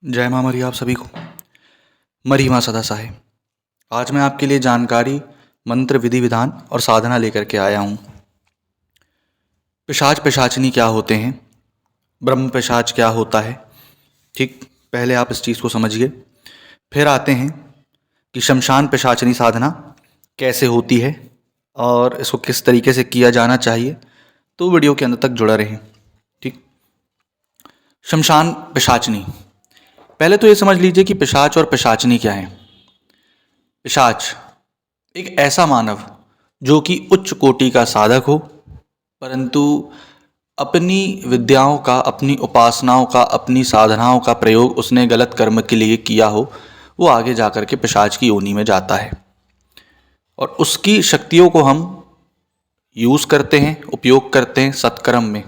जय माँ मरी आप सभी को। मरी माँ सदा सहाय। आज मैं आपके लिए जानकारी, मंत्र, विधि विधान और साधना लेकर के आया हूँ। पिशाच पिशाचनी क्या होते हैं, ब्रह्म पिशाच क्या होता है। ठीक, पहले आप इस चीज़ को समझिए। फिर आते हैं कि शमशान पिशाचनी साधना कैसे होती है और इसको किस तरीके से किया जाना चाहिए। तो वीडियो के अंत तक जुड़ा रहें। ठीक, शमशान पिशाचनी, पहले तो ये समझ लीजिए कि पिशाच और पिशाचनी क्या है। पिशाच एक ऐसा मानव जो कि उच्च कोटि का साधक हो, परंतु अपनी विद्याओं का, अपनी उपासनाओं का, अपनी साधनाओं का प्रयोग उसने गलत कर्म के लिए किया हो, वो आगे जाकर के पिशाच की योनि में जाता है और उसकी शक्तियों को हम यूज़ करते हैं, उपयोग करते हैं सत्कर्म में।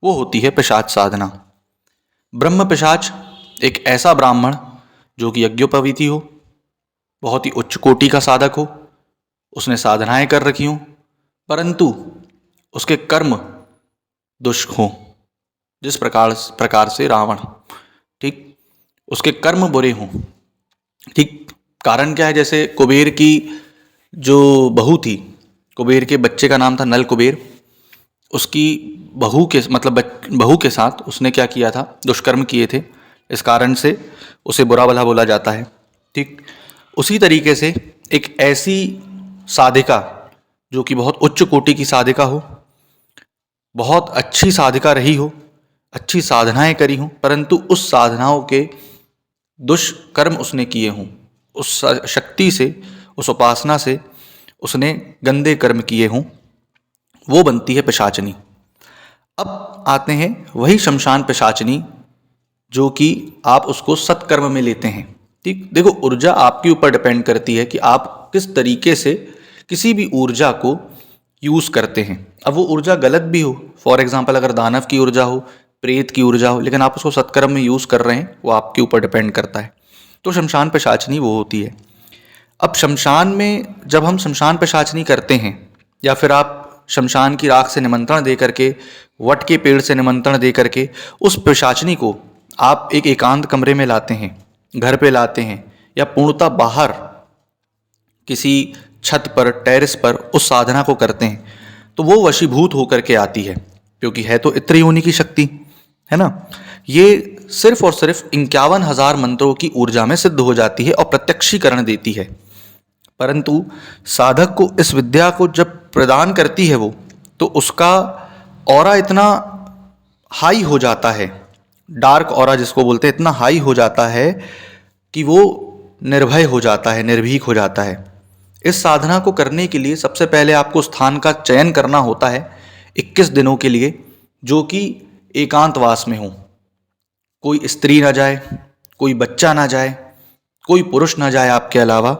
वो होती है पिशाच साधना। ब्रह्म पिशाच एक ऐसा ब्राह्मण जो कि यज्ञोपवीति हो, बहुत ही उच्च कोटि का साधक हो, उसने साधनाएं कर रखी हों, परंतु उसके कर्म दुष्ट हों, जिस प्रकार से रावण। ठीक, उसके कर्म बुरे हों। ठीक, कारण क्या है? जैसे कुबेर की जो बहू थी, कुबेर के बच्चे का नाम था नल कुबेर, उसकी बहू के बहू के साथ उसने क्या किया था? दुष्कर्म किए थे। इस कारण से उसे बुरा भला बोला जाता है। ठीक, उसी तरीके से एक ऐसी साधिका जो कि बहुत उच्च कोटि की साधिका हो, बहुत अच्छी साधिका रही हो, अच्छी साधनाएं करी हों, परंतु उस साधनाओं के दुष्कर्म उसने किए हों, उस शक्ति से, उस उपासना से उसने गंदे कर्म किए हों, वो बनती है पिशाचनी। अब आते हैं वही शमशान पिशाचनी जो कि आप उसको सत्कर्म में लेते हैं। ठीक, देखो, ऊर्जा आपके ऊपर डिपेंड करती है कि आप किस तरीके से किसी भी ऊर्जा को यूज़ करते हैं। अब वो ऊर्जा गलत भी हो, फॉर एग्जांपल अगर दानव की ऊर्जा हो, प्रेत की ऊर्जा हो, लेकिन आप उसको सत्कर्म में यूज़ कर रहे हैं, वो आपके ऊपर डिपेंड करता है। तो शमशान पिशाचनी वो होती है। अब शमशान में जब हम शमशान पिशाचनी करते हैं, या फिर आप शमशान की राख से निमंत्रण दे करके, वट के पेड़ से निमंत्रण दे करके उस पिशाचनी को आप एक एकांत कमरे में लाते हैं, घर पे लाते हैं, या पूर्णतः बाहर किसी छत पर, टेरेस पर उस साधना को करते हैं, तो वो वशीभूत होकर के आती है, क्योंकि है तो इतनी होने की शक्ति, है ना। ये सिर्फ और सिर्फ 51,000 मंत्रों की ऊर्जा में सिद्ध हो जाती है और प्रत्यक्षीकरण देती है। परंतु साधक को इस विद्या को जब प्रदान करती है वो, तो उसका ऑरा इतना हाई हो जाता है, डार्क ऑरा जिसको बोलते हैं, इतना हाई हो जाता है कि वो निर्भय हो जाता है, निर्भीक हो जाता है। इस साधना को करने के लिए सबसे पहले आपको स्थान का चयन करना होता है 21 दिनों के लिए, जो कि एकांतवास में हो। कोई स्त्री ना जाए, कोई बच्चा ना जाए, कोई पुरुष ना जाए आपके अलावा।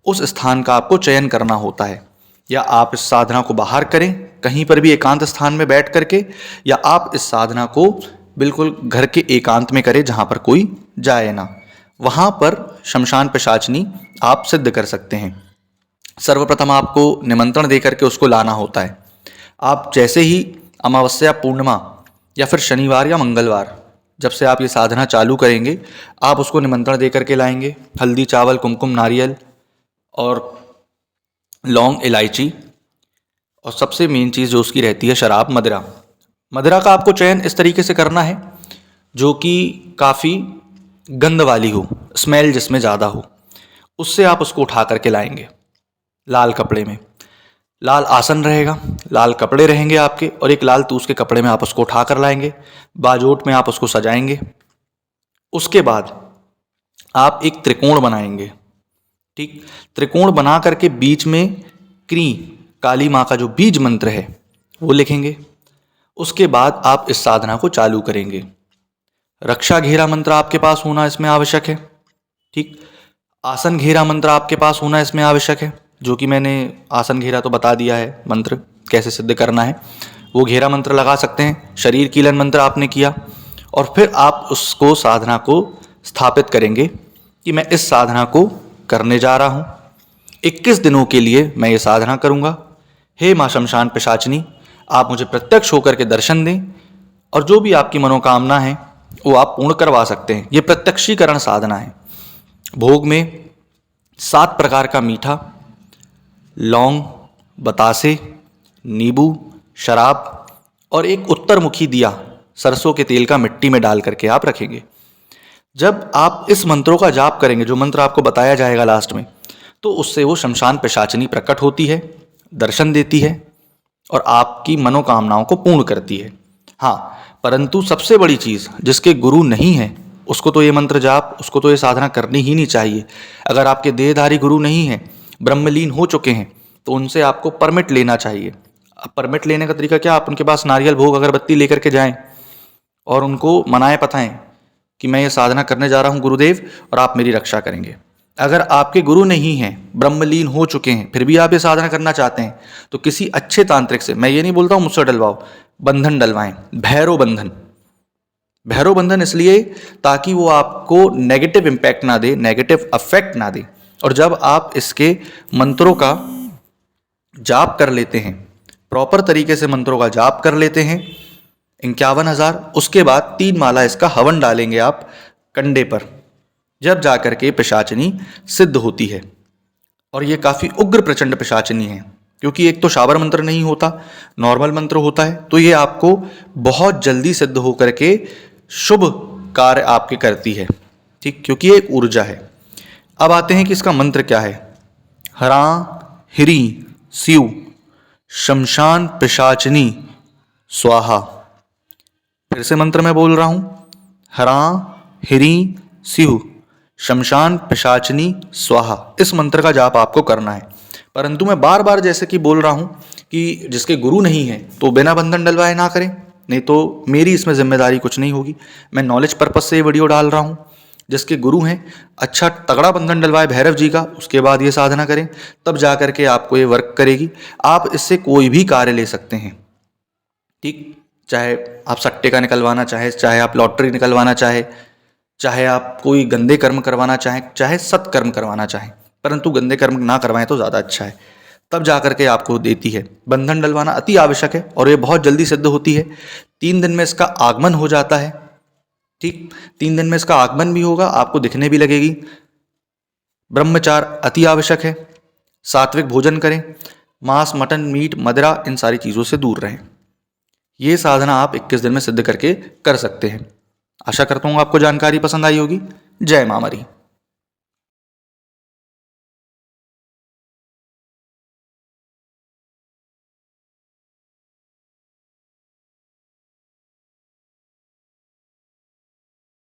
उस स्थान का आपको चयन करना होता है। या आप इस साधना को बाहर करें, कहीं पर भी एकांत स्थान में बैठ करके, या आप इस साधना को बिल्कुल घर के एकांत में करें जहाँ पर कोई जाए ना। वहाँ पर शमशान पिशाचनी आप सिद्ध कर सकते हैं। सर्वप्रथम आपको निमंत्रण दे करके उसको लाना होता है। आप जैसे ही अमावस्या, पूर्णिमा या फिर शनिवार या मंगलवार, जब से आप ये साधना चालू करेंगे, आप उसको निमंत्रण दे करके लाएंगे। हल्दी, चावल, कुमकुम, नारियल और लौंग, इलायची, और सबसे मेन चीज़ जो उसकी रहती है, शराब, मदिरा। मदिरा का आपको चयन इस तरीके से करना है जो कि काफ़ी गंध वाली हो, स्मेल जिसमें ज़्यादा हो। उससे आप उसको उठा करके लाएंगे लाल कपड़े में। लाल आसन रहेगा, लाल कपड़े रहेंगे आपके, और एक लाल तूस के कपड़े में आप उसको उठा कर लाएंगे। बाजोट में आप उसको सजाएंगे। उसके बाद आप एक त्रिकोण बनाएंगे। ठीक, त्रिकोण बना करके बीच में क्री, काली माँ का जो बीज मंत्र है, वो लिखेंगे। उसके बाद आप इस साधना को चालू करेंगे। रक्षा घेरा मंत्र आपके पास होना इसमें आवश्यक है। ठीक, आसन घेरा मंत्र आपके पास होना इसमें आवश्यक है, जो कि मैंने आसन घेरा तो बता दिया है, मंत्र कैसे सिद्ध करना है। वो घेरा मंत्र लगा सकते हैं। शरीर कीलन मंत्र आपने किया, और फिर आप उसको, साधना को स्थापित करेंगे कि मैं इस साधना को करने जा रहा हूँ। 21 दिनों के लिए मैं ये साधना करूँगा। हे माँ शमशान पिशाचनी, आप मुझे प्रत्यक्ष होकर के दर्शन दें, और जो भी आपकी मनोकामना है वो आप पूर्ण करवा सकते हैं। ये प्रत्यक्षीकरण साधना है। भोग में 7 प्रकार का मीठा, लौंग, बतासे, नींबू, शराब और एक उत्तरमुखी दिया सरसों के तेल का मिट्टी में डाल करके आप रखेंगे। जब आप इस मंत्रों का जाप करेंगे, जो मंत्र आपको बताया जाएगा लास्ट में, तो उससे वो शमशान पिशाचिनी प्रकट होती है, दर्शन देती है और आपकी मनोकामनाओं को पूर्ण करती है। हाँ, परंतु सबसे बड़ी चीज़, जिसके गुरु नहीं है उसको तो ये मंत्र जाप, उसको तो ये साधना करनी ही नहीं चाहिए। अगर आपके देहधारी गुरु नहीं है, ब्रह्मलीन हो चुके हैं, तो उनसे आपको परमिट लेना चाहिए। अब परमिट लेने का तरीका क्या, आप उनके पास नारियल भोग अगरबत्ती लेकर के जाएं और उनको मनाएं पताएं कि मैं ये साधना करने जा रहा हूँ गुरुदेव, और आप मेरी रक्षा करेंगे। अगर आपके गुरु नहीं हैं, ब्रह्मलीन हो चुके हैं, फिर भी आप ये साधना करना चाहते हैं, तो किसी अच्छे तांत्रिक से, मैं ये नहीं बोलता हूँ मुझसे डलवाओ, बंधन डलवाएं, भैरव बंधन। भैरव बंधन इसलिए ताकि वो आपको नेगेटिव इम्पैक्ट ना दे, नेगेटिव अफेक्ट ना दे। और जब आप इसके मंत्रों का जाप कर लेते हैं, प्रॉपर तरीके से मंत्रों का जाप कर लेते हैं 51,000, उसके बाद 3 माला इसका हवन डालेंगे आप कंडे पर, जब जाकर के पिशाचिनी सिद्ध होती है। और ये काफ़ी उग्र प्रचंड पिशाचिनी है, क्योंकि एक तो शाबर मंत्र नहीं होता, नॉर्मल मंत्र होता है, तो ये आपको बहुत जल्दी सिद्ध होकर के शुभ कार्य आपके करती है। ठीक, क्योंकि ये एक ऊर्जा है। अब आते हैं कि इसका मंत्र क्या है। हरा हिरी स्यू शमशान पिशाचिनी स्वाहा। फिर से मंत्र मैं बोल रहा हूं, हरा हिरी स्यू शमशान पिशाचिनी स्वाहा। इस मंत्र का जाप आपको करना है। परंतु मैं बार बार जैसे कि बोल रहा हूं कि जिसके गुरु नहीं है तो बिना बंधन डलवाए ना करें, नहीं तो मेरी इसमें जिम्मेदारी कुछ नहीं होगी। मैं नॉलेज पर्पज से ये वीडियो डाल रहा हूं। जिसके गुरु हैं, अच्छा तगड़ा बंधन डलवाए भैरव जी का, उसके बाद ये साधना करें, तब जा करके आपको ये वर्क करेगी। आप इससे कोई भी कार्य ले सकते हैं। ठीक, चाहे आप सट्टे का निकलवाना चाहे आप लॉटरी निकलवाना चाहे आप कोई गंदे कर्म करवाना चाहे सत्कर्म करवाना चाहें, परंतु गंदे कर्म ना करवाएं तो ज़्यादा अच्छा है, तब जा करके आपको देती है। बंधन डलवाना अति आवश्यक है और ये बहुत जल्दी सिद्ध होती है। 3 दिन में इसका आगमन हो जाता है। ठीक, 3 दिन में इसका आगमन भी होगा, आपको दिखने भी लगेगी। ब्रह्मचार अति आवश्यक है। सात्विक भोजन करें, मांस मटन मीट मदिरा इन सारी चीज़ों से दूर रहें। ये साधना आप 21 दिन में सिद्ध करके कर सकते हैं। आशा करता हूँ आपको जानकारी पसंद आई होगी। जय मां मरी।